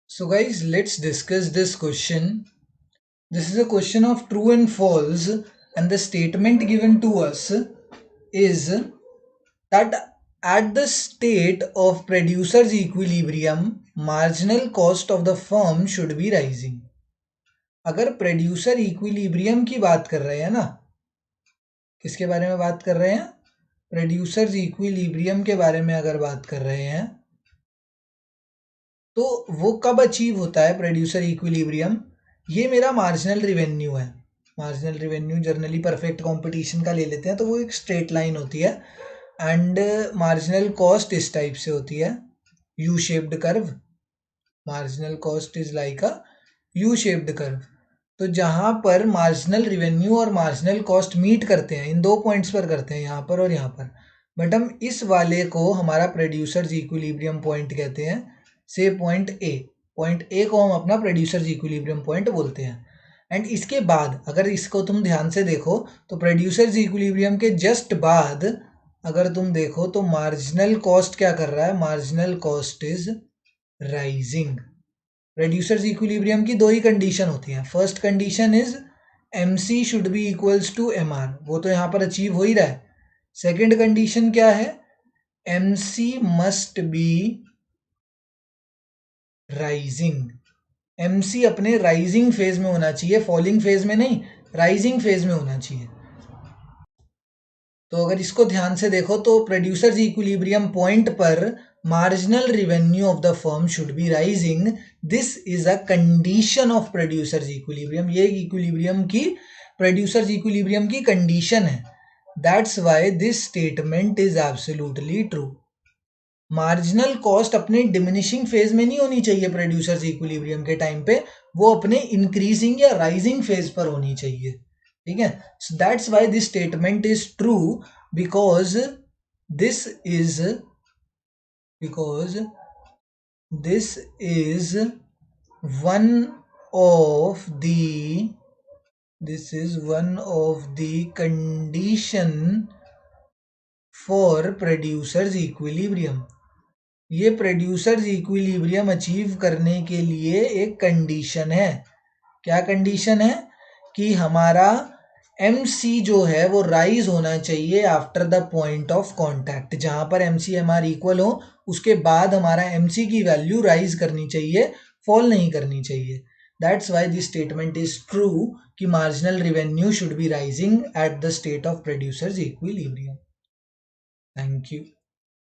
So guys, let's discuss this question. This is a question of true and false, and the statement given to us is that at the state of producer's equilibrium, marginal cost of the firm should be rising. अगर producer equilibrium की बात कर रहे हैं ना, किसके बारे में बात कर रहे हैं? प्रोड्यूसर्स इक्विलिब्रियम के बारे में अगर बात कर रहे हैं तो वो कब अचीव होता है प्रोड्यूसर इक्विलिब्रियम? ये मेरा मार्जिनल रिवेन्यू है। Marginal revenue generally perfect competition का ले लेते हैं तो वो एक स्ट्रेट लाइन होती है, एंड मार्जिनल कॉस्ट इस टाइप से होती है, U shaped curve. Marginal cost is like a U shaped curve. तो जहां पर मार्जिनल रिवेन्यू और मार्जिनल कॉस्ट मीट करते हैं, इन दो पॉइंट्स पर करते हैं, यहाँ पर और यहाँ पर, बट हम इस वाले को हमारा प्रोड्यूसर्स इक्विलिब्रियम पॉइंट कहते हैं। से पॉइंट ए को हम अपना प्रोड्यूसर्स इक्विलिब्रियम पॉइंट बोलते हैं। एंड इसके बाद अगर इसको तुम ध्यान से देखो तो प्रोड्यूसर्स इक्विलिब्रियम के जस्ट बाद अगर तुम देखो तो मार्जिनल कॉस्ट क्या कर रहा है? Marginal cost is rising. Producers equilibrium की दो ही कंडीशन होती हैं। First condition is MC should be equals to MR, वो तो यहाँ पर अचीव हो ही रहा है। सेकेंड कंडीशन क्या है? MC must be rising. MC अपने राइजिंग फेज में होना चाहिए, फॉलिंग फेज में नहीं, राइजिंग फेज में होना चाहिए। तो अगर इसको ध्यान से देखो तो प्रोड्यूसर्स इक्विलिब्रियम पॉइंट पर marginal revenue of the firm should be rising. This is a condition of producers equilibrium. ये इक्विलिब्रियम की, प्रोड्यूसर्स इक्विलिब्रियम की कंडीशन है। That's why this statement is absolutely true. Marginal cost अपने diminishing phase में नहीं होनी चाहिए प्रोड्यूसर्स इक्विलिब्रियम के टाइम पे, वो अपने इंक्रीजिंग या राइजिंग फेज पर होनी चाहिए। ठीक है, so that's why this statement is true, because this is one of the condition for producers equilibrium. ये प्रोड्यूसर्स इक्विलिब्रियम अचीव करने के लिए एक कंडीशन है। क्या कंडीशन है? कि हमारा MC जो है वो राइज होना चाहिए after the point of contact. जहां पर MC MR इक्वल हो उसके बाद हमारा MC की वैल्यू राइज करनी चाहिए, फॉल नहीं करनी चाहिए। That's why this statement is true कि marginal revenue should be rising at the state of producers equilibrium. Thank you.